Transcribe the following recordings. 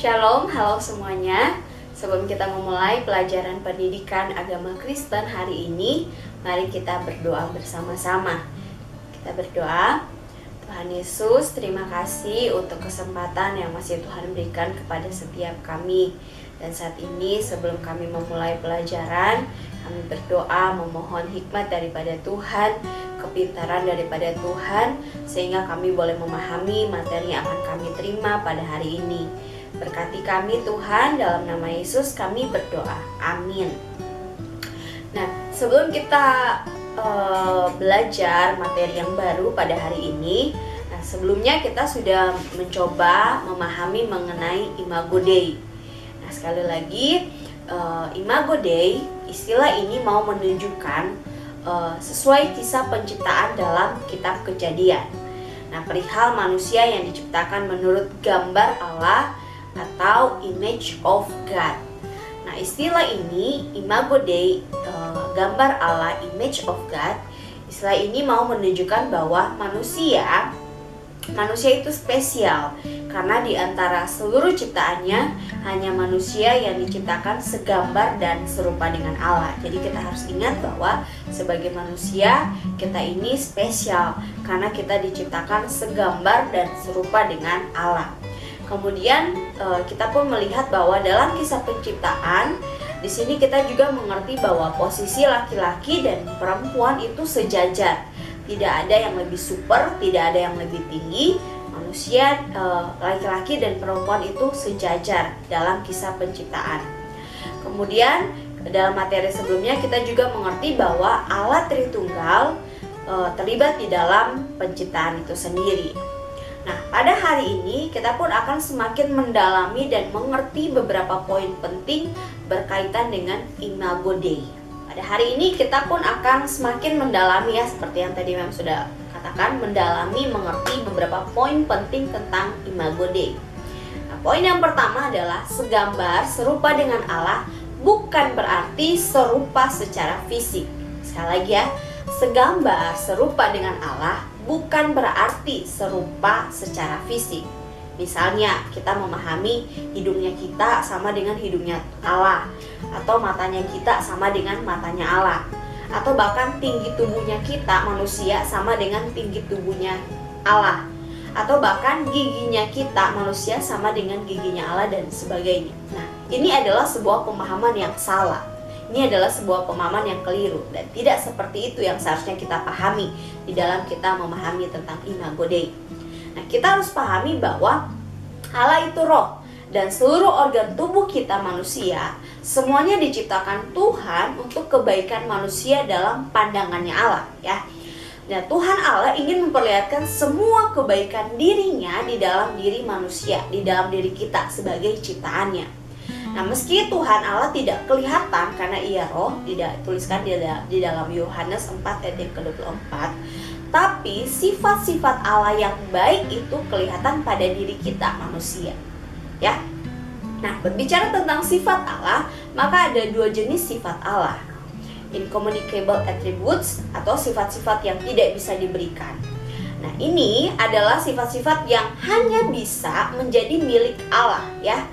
Shalom, halo semuanya. Sebelum kita memulai pelajaran pendidikan agama Kristen hari ini, mari kita berdoa bersama-sama. Kita berdoa. Tuhan Yesus, terima kasih untuk kesempatan yang masih Tuhan berikan kepada setiap kami. Dan saat ini sebelum kami memulai pelajaran, kami berdoa memohon hikmat daripada Tuhan, kepintaran daripada Tuhan, sehingga kami boleh memahami materi yang akan kami terima pada hari ini. Berkati kami Tuhan, dalam nama Yesus kami berdoa. Amin. Nah, sebelum kita belajar materi yang baru pada hari ini, sebelumnya kita sudah mencoba memahami mengenai Imago Dei. Nah, sekali lagi, Imago Dei, istilah ini mau menunjukkan sesuai kisah penciptaan dalam kitab Kejadian. Nah, perihal manusia yang diciptakan menurut gambar Allah atau image of God. Nah, istilah ini Imago Dei, gambar Allah, image of God. Istilah ini mau menunjukkan bahwa manusia itu spesial karena di antara seluruh ciptaannya hanya manusia yang diciptakan segambar dan serupa dengan Allah. Jadi kita harus ingat bahwa sebagai manusia kita ini spesial karena kita diciptakan segambar dan serupa dengan Allah. Kemudian kita pun melihat bahwa dalam kisah penciptaan di sini kita juga mengerti bahwa posisi laki-laki dan perempuan itu sejajar. Tidak ada yang lebih super, tidak ada yang lebih tinggi. Manusia, laki-laki dan perempuan itu sejajar dalam kisah penciptaan. Kemudian dalam materi sebelumnya kita juga mengerti bahwa Allah Tritunggal terlibat di dalam penciptaan itu sendiri. Nah, pada hari ini kita pun akan semakin mendalami dan mengerti beberapa poin penting berkaitan dengan Imago Dei. Pada hari ini kita pun akan semakin mendalami ya, seperti yang tadi Mem sudah katakan, mendalami, mengerti beberapa poin penting tentang Imago Dei. Nah, poin yang pertama adalah segambar serupa dengan Allah bukan berarti serupa secara fisik. Sekali lagi ya, segambar serupa dengan Allah bukan berarti serupa secara fisik. Misalnya kita memahami hidungnya kita sama dengan hidungnya Allah, atau matanya kita sama dengan matanya Allah, atau bahkan tinggi tubuhnya kita manusia sama dengan tinggi tubuhnya Allah, atau bahkan giginya kita manusia sama dengan giginya Allah dan sebagainya. Nah, ini adalah sebuah pemahaman yang salah. Ini adalah sebuah pemahaman yang keliru dan tidak seperti itu yang seharusnya kita pahami di dalam kita memahami tentang Imago Dei. Nah, kita harus pahami bahwa Allah itu roh dan seluruh organ tubuh kita manusia semuanya diciptakan Tuhan untuk kebaikan manusia dalam pandangannya Allah ya. Nah, Tuhan Allah ingin memperlihatkan semua kebaikan dirinya di dalam diri manusia, di dalam diri kita sebagai ciptaannya. Nah, meski Tuhan Allah tidak kelihatan karena ia roh, tidak tuliskan di dalam Yohanes 4 ayat yang ke-24, tapi sifat-sifat Allah yang baik itu kelihatan pada diri kita manusia. Ya. Nah, berbicara tentang sifat Allah, maka ada dua jenis sifat Allah. Incommunicable attributes atau sifat-sifat yang tidak bisa diberikan. Nah, ini adalah sifat-sifat yang hanya bisa menjadi milik Allah, ya.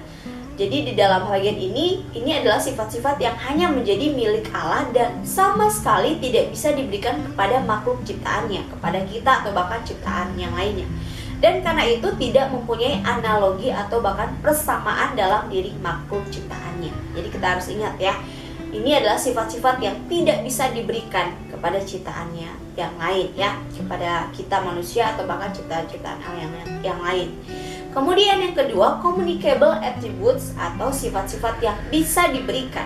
Jadi di dalam bagian ini adalah sifat-sifat yang hanya menjadi milik Allah dan sama sekali tidak bisa diberikan kepada makhluk ciptaannya, kepada kita atau bahkan ciptaan yang lainnya. Dan karena itu tidak mempunyai analogi atau bahkan persamaan dalam diri makhluk ciptaannya. Jadi kita harus ingat ya, ini adalah sifat-sifat yang tidak bisa diberikan kepada ciptaannya yang lain ya, kepada kita manusia atau bahkan ciptaan-ciptaan yang lain. Kemudian yang kedua, communicable attributes atau sifat-sifat yang bisa diberikan.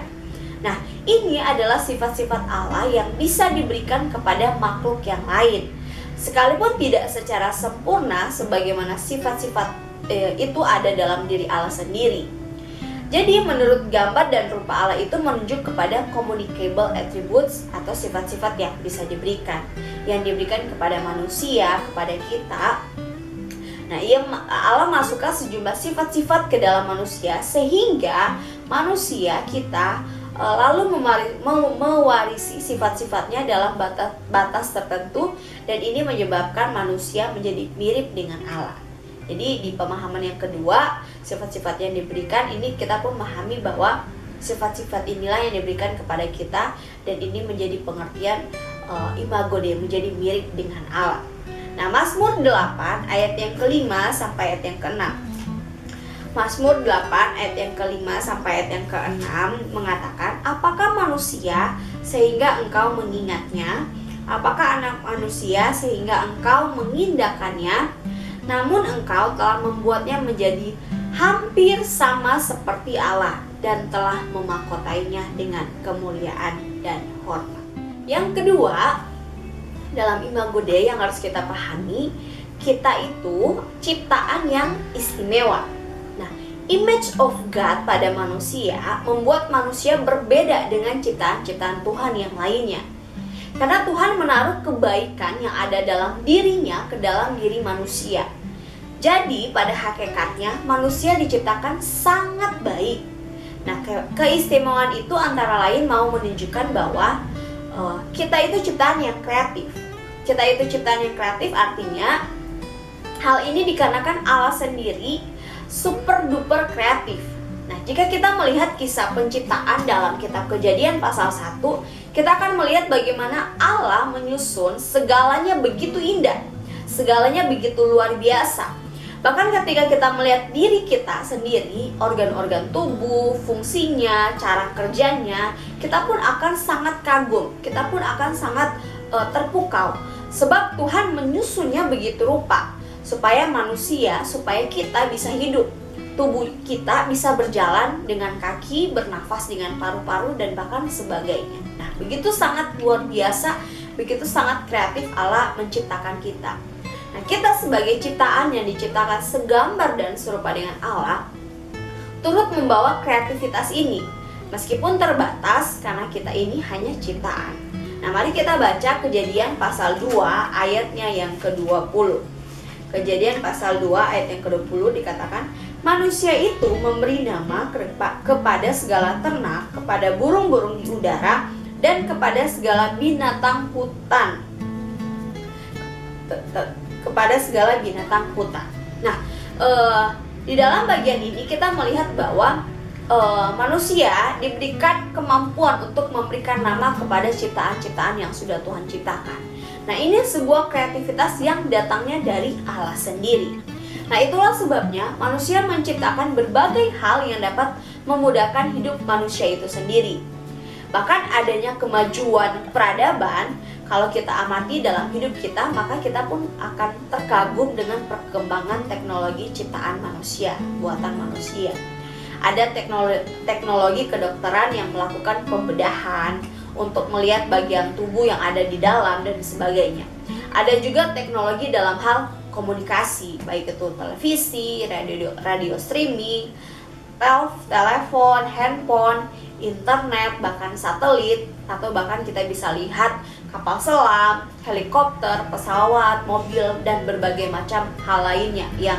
Nah, ini adalah sifat-sifat Allah yang bisa diberikan kepada makhluk yang lain, sekalipun tidak secara sempurna sebagaimana sifat-sifat itu ada dalam diri Allah sendiri. Jadi menurut gambar dan rupa Allah itu menunjuk kepada communicable attributes atau sifat-sifat yang bisa diberikan, yang diberikan kepada manusia, kepada kita. Nah, Allah masukkan sejumlah sifat-sifat ke dalam manusia sehingga manusia kita lalu mewarisi sifat-sifatnya dalam batas tertentu, dan ini menyebabkan manusia menjadi mirip dengan Allah. Jadi di pemahaman yang kedua, sifat-sifat yang diberikan ini kita pun memahami bahwa sifat-sifat inilah yang diberikan kepada kita, dan ini menjadi pengertian imago Dei, menjadi mirip dengan Allah. Nah, Mazmur 8 ayat yang kelima sampai ayat yang keenam. Mazmur 8 ayat yang kelima sampai ayat yang keenam mengatakan, apakah manusia sehingga engkau mengingatnya? Apakah anak manusia sehingga engkau mengindahkannya? Namun engkau telah membuatnya menjadi hampir sama seperti Allah, dan telah memahkotainya dengan kemuliaan dan hormat. Yang kedua, dalam imago Dei yang harus kita pahami, kita itu ciptaan yang istimewa. Nah, image of God pada manusia membuat manusia berbeda dengan ciptaan-ciptaan Tuhan yang lainnya. Karena Tuhan menaruh kebaikan yang ada dalam dirinya ke dalam diri manusia. Jadi pada hakikatnya manusia diciptakan sangat baik. Nah, keistimewaan itu antara lain mau menunjukkan bahwa kita itu ciptaan yang kreatif. Kita itu ciptaan yang kreatif artinya hal ini dikarenakan Allah sendiri super duper kreatif. Nah, jika kita melihat kisah penciptaan dalam kitab Kejadian pasal 1, kita akan melihat bagaimana Allah menyusun segalanya begitu indah, segalanya begitu luar biasa. Bahkan ketika kita melihat diri kita sendiri, organ-organ tubuh, fungsinya, cara kerjanya, kita pun akan sangat kagum, kita pun akan sangat terpukau. Sebab Tuhan menyusunnya begitu rupa, supaya manusia, supaya kita bisa hidup. Tubuh kita bisa berjalan dengan kaki, bernafas dengan paru-paru, dan bahkan sebagainya. Nah, begitu sangat luar biasa, begitu sangat kreatif Allah menciptakan kita. Nah, kita sebagai ciptaan yang diciptakan segambar dan serupa dengan Allah, turut membawa kreativitas ini, meskipun terbatas karena kita ini hanya ciptaan. Nah, mari kita baca Kejadian pasal 2 ayatnya yang ke-20. Kejadian pasal 2 ayat yang ke-20 dikatakan, manusia itu memberi nama kepada segala ternak, kepada burung-burung di udara, dan kepada segala binatang hutan. Kepada segala binatang hutan. Nah, di dalam bagian ini kita melihat bahwa manusia diberikan kemampuan untuk memberikan nama kepada ciptaan-ciptaan yang sudah Tuhan ciptakan. Nah, ini sebuah kreativitas yang datangnya dari Allah sendiri. Nah, itulah sebabnya manusia menciptakan berbagai hal yang dapat memudahkan hidup manusia itu sendiri. Bahkan adanya kemajuan peradaban, kalau kita amati dalam hidup kita, maka kita pun akan terkagum dengan perkembangan teknologi ciptaan manusia, buatan manusia. Ada teknologi kedokteran yang melakukan pembedahan untuk melihat bagian tubuh yang ada di dalam dan sebagainya. Ada juga teknologi dalam hal komunikasi, baik itu televisi, radio streaming, telepon, handphone, internet, bahkan satelit, atau bahkan kita bisa lihat kapal selam, helikopter, pesawat, mobil, dan berbagai macam hal lainnya yang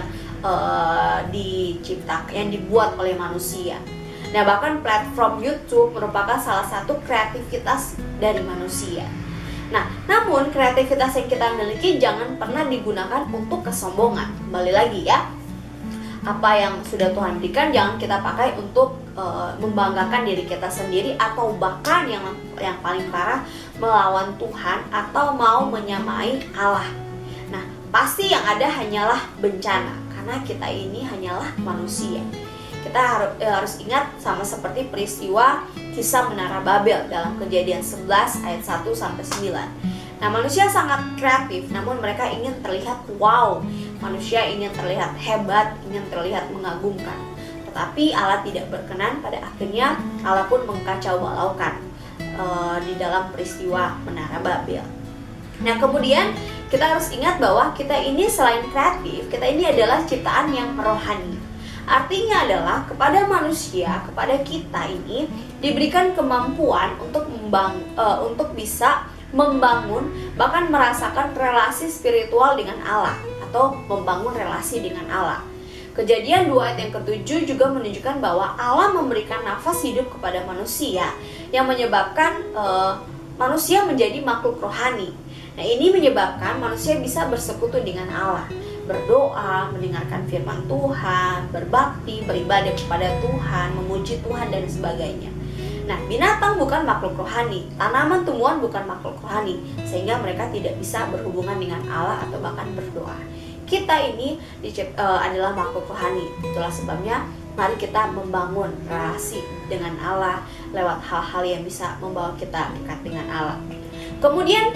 yang dibuat oleh manusia. Nah, bahkan platform YouTube merupakan salah satu kreativitas dari manusia. Nah, namun kreativitas yang kita miliki jangan pernah digunakan untuk kesombongan. Kembali lagi ya, apa yang sudah Tuhan berikan jangan kita pakai untuk membanggakan diri kita sendiri, atau bahkan yang paling parah melawan Tuhan atau mau menyamai Allah. Nah, pasti yang ada hanyalah bencana, karena kita ini hanyalah manusia. Kita harus ingat sama seperti peristiwa kisah Menara Babel dalam Kejadian 11 ayat 1-9. Nah, manusia sangat kreatif, namun mereka ingin terlihat wow. Manusia ingin terlihat hebat, ingin terlihat mengagumkan. Tetapi Allah tidak berkenan, pada akhirnya Allah pun mengkacau balaukan di dalam peristiwa Menara Babel. Nah, kemudian kita harus ingat bahwa kita ini selain kreatif, kita ini adalah ciptaan yang rohani. Artinya adalah kepada manusia, kepada kita ini diberikan kemampuan untuk bisa membangun, bahkan merasakan relasi spiritual dengan Allah, atau membangun relasi dengan Allah. Kejadian 2 ayat yang ke-7 juga menunjukkan bahwa Allah memberikan nafas hidup kepada manusia yang menyebabkan manusia menjadi makhluk rohani. Nah, ini menyebabkan manusia bisa bersekutu dengan Allah. berdoa, mendengarkan firman Tuhan, berbakti, beribadah kepada Tuhan, memuji Tuhan dan sebagainya. Nah, binatang bukan makhluk rohani, tanaman tumbuhan bukan makhluk rohani, sehingga mereka tidak bisa berhubungan dengan Allah atau bahkan berdoa. Kita ini adalah makhluk rohani. Itulah sebabnya mari kita membangun relasi dengan Allah lewat hal-hal yang bisa membawa kita dekat dengan Allah. Kemudian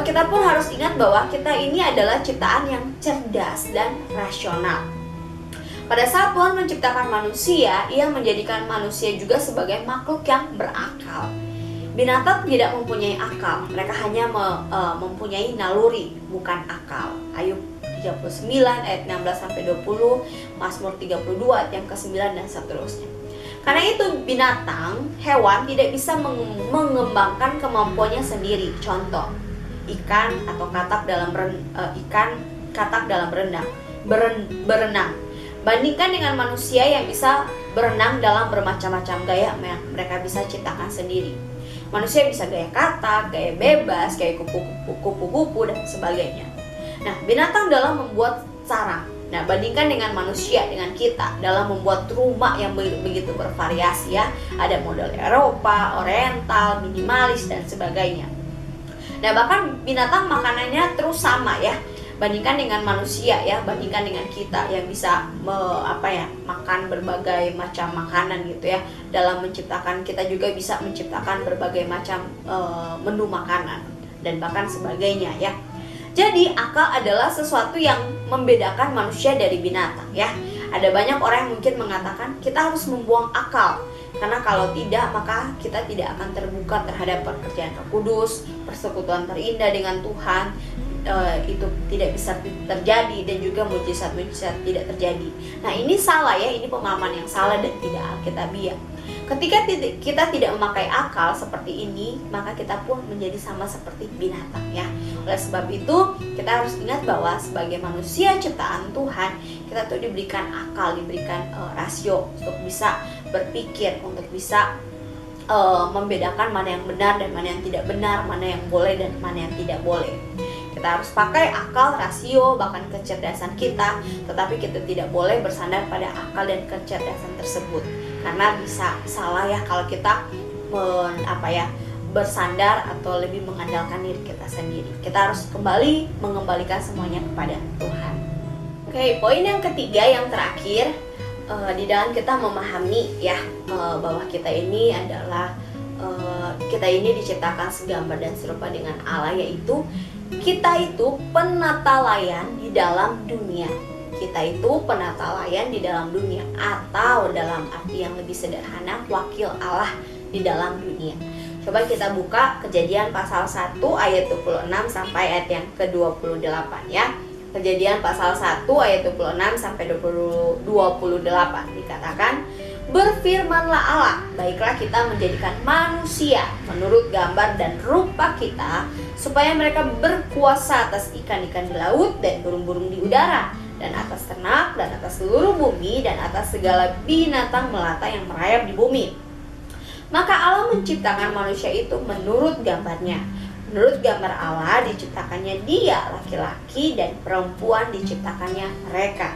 kita pun harus ingat bahwa kita ini adalah ciptaan yang cerdas dan rasional. Pada saat Tuhan menciptakan manusia, Ia menjadikan manusia juga sebagai makhluk yang berakal. Binatang tidak mempunyai akal, mereka hanya mempunyai naluri, bukan akal. Ayub 39 ayat 16-20, Mazmur 32 ayat yang ke-9 dan seterusnya. Karena itu binatang, hewan tidak bisa mengembangkan kemampuannya sendiri. Contoh, ikan atau katak dalam berenang. Bandingkan dengan manusia yang bisa berenang dalam bermacam-macam gaya yang mereka bisa ciptakan sendiri. Manusia bisa gaya katak, gaya bebas, gaya kupu-kupu dan sebagainya. Nah, binatang dalam membuat sarang. Nah, bandingkan dengan manusia, dengan kita dalam membuat rumah yang begitu bervariasi ya. Ada model Eropa, Oriental, minimalis dan sebagainya. Nah, bahkan binatang makanannya terus sama ya. Bandingkan dengan manusia ya, bandingkan dengan kita yang bisa makan berbagai macam makanan gitu ya. Dalam menciptakan, kita juga bisa menciptakan berbagai macam menu makanan dan bahkan sebagainya ya. Jadi akal adalah sesuatu yang membedakan manusia dari binatang ya. Ada banyak orang yang mungkin mengatakan kita harus membuang akal, karena kalau tidak maka kita tidak akan terbuka terhadap pekerjaan Roh Kudus, persekutuan terindah dengan Tuhan. Itu tidak bisa terjadi dan juga mujizat-mujizat tidak terjadi. Nah, ini salah ya, ini pemahaman yang salah dan tidak alkitabiah. Ketika kita tidak memakai akal seperti ini, maka kita pun menjadi sama seperti binatang ya. Oleh sebab itu, kita harus ingat bahwa sebagai manusia ciptaan Tuhan, kita tuh diberikan akal, diberikan rasio untuk bisa berpikir, untuk bisa membedakan mana yang benar dan mana yang tidak benar, mana yang boleh dan mana yang tidak boleh. Kita harus pakai akal, rasio, bahkan kecerdasan kita, tetapi kita tidak boleh bersandar pada akal dan kecerdasan tersebut. Karena bisa salah ya kalau kita bersandar atau lebih mengandalkan diri kita sendiri. Kita harus kembali mengembalikan semuanya kepada Tuhan. Oke, poin yang ketiga yang terakhir, di dalam kita memahami ya bahwa kita ini adalah kita ini diciptakan segambar dan serupa dengan Allah, yaitu kita itu penatalayan di dalam dunia. Kita itu penatalayan di dalam dunia, atau dalam arti yang lebih sederhana, wakil Allah di dalam dunia. Coba kita buka Kejadian pasal 1 ayat 26 sampai ayat yang ke-28 ya. Kejadian pasal 1 ayat 26 sampai 28 dikatakan, berfirmanlah Allah, baiklah kita menjadikan manusia menurut gambar dan rupa kita, supaya mereka berkuasa atas ikan-ikan di laut dan burung-burung di udara, dan atas ternak, dan atas seluruh bumi, dan atas segala binatang melata yang merayap di bumi. Maka Allah menciptakan manusia itu menurut gambarnya. Menurut gambar Allah diciptakannya dia, laki-laki dan perempuan diciptakannya mereka.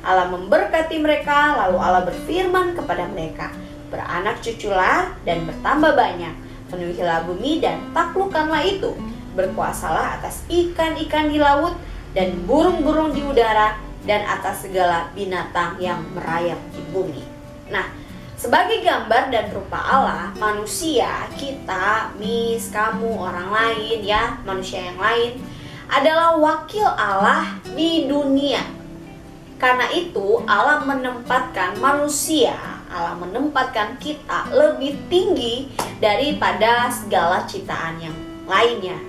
Allah memberkati mereka, lalu Allah berfirman kepada mereka, beranak cuculah dan bertambah banyak, penuhilah bumi dan taklukkanlah itu, berkuasalah atas ikan-ikan di laut dan burung-burung di udara dan atas segala binatang yang merayap di bumi. Nah, sebagai gambar dan rupa Allah, manusia, kita, kamu, orang lain ya, manusia yang lain adalah wakil Allah di dunia. Karena itu Allah menempatkan manusia, Allah menempatkan kita lebih tinggi daripada segala ciptaan yang lainnya.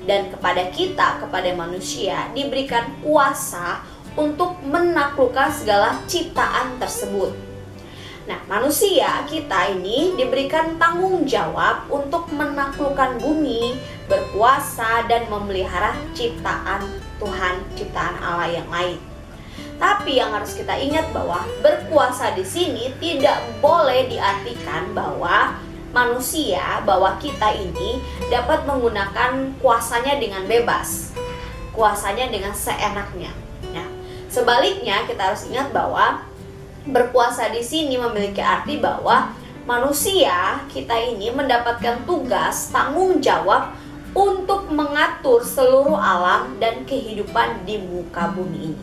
Dan kepada kita, kepada manusia diberikan kuasa untuk menaklukkan segala ciptaan tersebut. Nah, manusia kita ini diberikan tanggung jawab untuk menaklukkan bumi, berkuasa dan memelihara ciptaan Tuhan, ciptaan Allah yang lain. Tapi yang harus kita ingat bahwa berkuasa di sini tidak boleh diartikan bahwa manusia, bahwa kita ini dapat menggunakan kuasanya dengan bebas, kuasanya dengan seenaknya. Nah, Sebaliknya, kita harus ingat bahwa berpuasa di sini memiliki arti bahwa manusia kita ini mendapatkan tugas, tanggung jawab untuk mengatur seluruh alam dan kehidupan di muka bumi ini.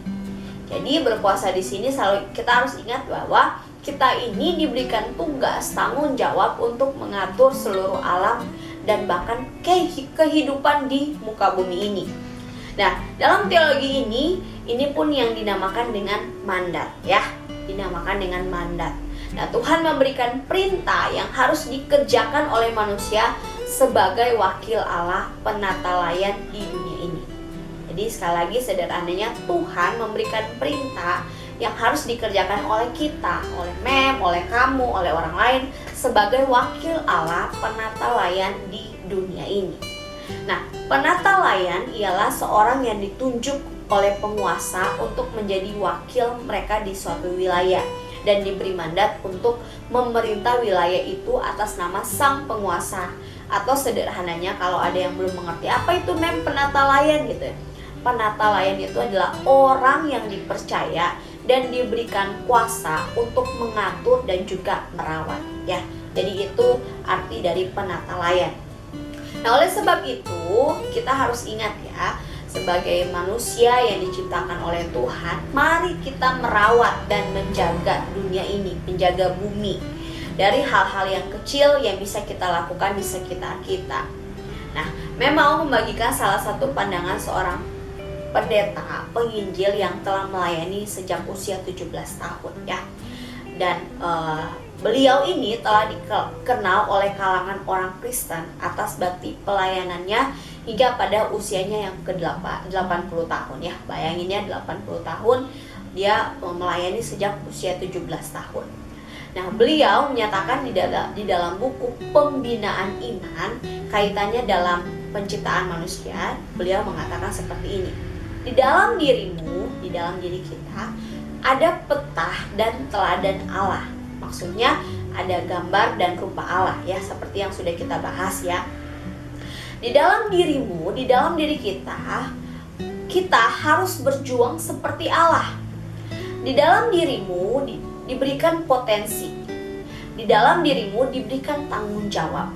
Jadi berpuasa di sini selalu kita harus ingat bahwa kita ini diberikan tugas, tanggung jawab untuk mengatur seluruh alam dan bahkan kehidupan di muka bumi ini. Nah, dalam teologi ini pun yang dinamakan dengan mandat, ya. Dinamakan dengan mandat. Nah, Tuhan memberikan perintah yang harus dikerjakan oleh manusia sebagai wakil Allah penata layan di dunia ini. Jadi sekali lagi sederhananya, Tuhan memberikan perintah yang harus dikerjakan oleh kita, oleh oleh kamu, oleh orang lain sebagai wakil Allah penata layan di dunia ini. Nah, penata layan ialah seorang yang ditunjuk oleh penguasa untuk menjadi wakil mereka di suatu wilayah dan diberi mandat untuk memerintah wilayah itu atas nama sang penguasa. Atau sederhananya, kalau ada yang belum mengerti apa itu penata layan gitu ya. Penata layan itu adalah orang yang dipercaya dan diberikan kuasa untuk mengatur dan juga merawat, ya. Jadi itu arti dari penata layan. Nah, oleh sebab itu kita harus ingat ya, sebagai manusia yang diciptakan oleh Tuhan, mari kita merawat dan menjaga dunia ini, menjaga bumi dari hal-hal yang kecil yang bisa kita lakukan di sekitar kita. Nah, memang membagikan salah satu pandangan seorang pendeta penginjil yang telah melayani sejak usia 17 tahun, ya. Dan beliau ini telah dikenal oleh kalangan orang Kristen atas bakti pelayanannya hingga pada usianya yang ke-80 tahun, ya. Bayanginnya 80 tahun dia melayani sejak usia 17 tahun. Nah, beliau menyatakan di dalam buku Pembinaan Iman kaitannya dalam penciptaan manusia, beliau mengatakan seperti ini. Di dalam dirimu, di dalam diri kita ada petah dan teladan Allah. Maksudnya ada gambar dan rupa Allah, ya, seperti yang sudah kita bahas, ya. Di dalam dirimu, di dalam diri kita harus berjuang seperti Allah. Di dalam dirimu diberikan potensi. Di dalam dirimu diberikan tanggung jawab.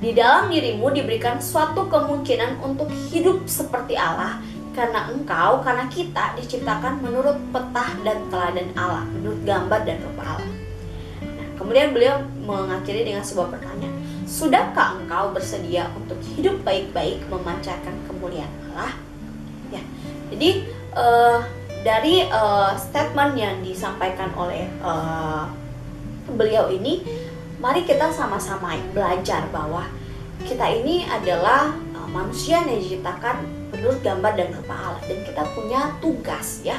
Di dalam dirimu diberikan suatu kemungkinan untuk hidup seperti Allah, karena kita diciptakan menurut petah dan teladan Allah, menurut gambar dan rupa Allah. Nah, kemudian beliau mengakhiri dengan sebuah pertanyaan. Sudahkah engkau bersedia untuk hidup baik-baik memancarkan kemuliaan Allah? Ya. Jadi dari statement yang disampaikan oleh beliau ini, mari kita sama-sama belajar bahwa kita ini adalah manusia yang diciptakan menurut gambar dan rupa Allah, dan kita punya tugas, ya.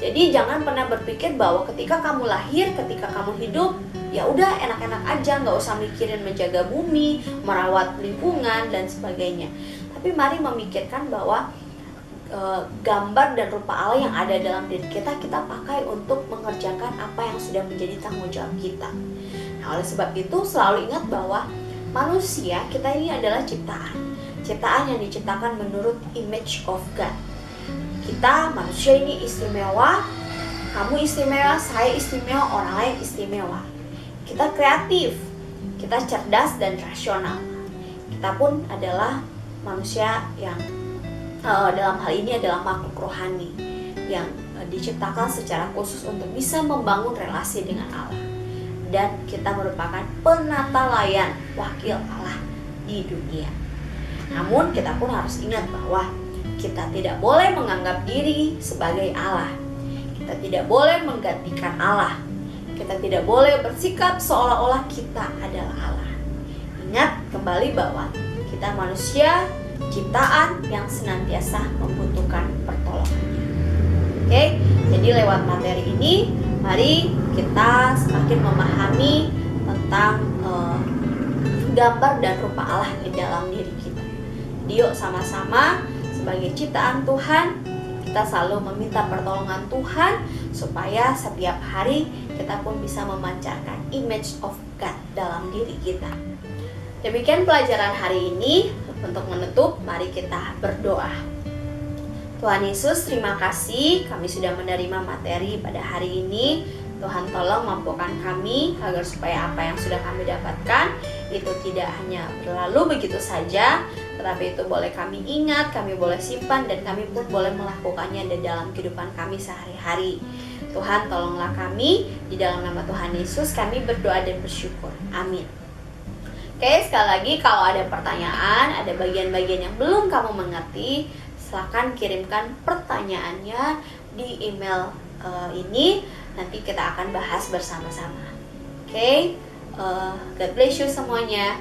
Jadi jangan pernah berpikir bahwa ketika kamu lahir, ketika kamu hidup, ya udah enak-enak aja, nggak usah mikirin menjaga bumi, merawat lingkungan dan sebagainya. Tapi mari memikirkan bahwa gambar dan rupa Allah yang ada dalam diri kita pakai untuk mengerjakan apa yang sudah menjadi tanggung jawab kita. Nah, oleh sebab itu selalu ingat bahwa manusia kita ini adalah ciptaan yang diciptakan menurut image of God. Kita manusia ini istimewa, kamu istimewa, saya istimewa, orang lain istimewa. Kita kreatif, kita cerdas dan rasional. Kita pun adalah manusia yang dalam hal ini adalah makhluk rohani yang diciptakan secara khusus untuk bisa membangun relasi dengan Allah. Dan kita merupakan penata layan wakil Allah di dunia. Namun kita pun harus ingat bahwa kita tidak boleh menganggap diri sebagai Allah. Kita tidak boleh menggantikan Allah. Kita tidak boleh bersikap seolah-olah kita adalah Allah. Ingat kembali bahwa kita manusia ciptaan yang senantiasa membutuhkan pertolongannya. Oke, jadi lewat materi ini, mari kita semakin memahami tentang gambar dan rupa Allah di dalam diri kita. Yuk sama-sama sebagai ciptaan Tuhan, kita selalu meminta pertolongan Tuhan supaya setiap hari kita pun bisa memancarkan image of God dalam diri kita. Demikian pelajaran hari ini. Untuk menutup, mari kita berdoa. Tuhan Yesus, terima kasih kami sudah menerima materi pada hari ini. Tuhan tolong mampukan kami agar supaya apa yang sudah kami dapatkan itu tidak hanya berlalu begitu saja, tetapi itu boleh kami ingat, kami boleh simpan, dan kami pun boleh melakukannya di dalam kehidupan kami sehari-hari. Tuhan tolonglah kami, di dalam nama Tuhan Yesus kami berdoa dan bersyukur. Amin. Oke, sekali lagi kalau ada pertanyaan, ada bagian-bagian yang belum kamu mengerti, silakan kirimkan pertanyaannya di email ini. Nanti kita akan bahas bersama-sama. Oke, God bless you semuanya.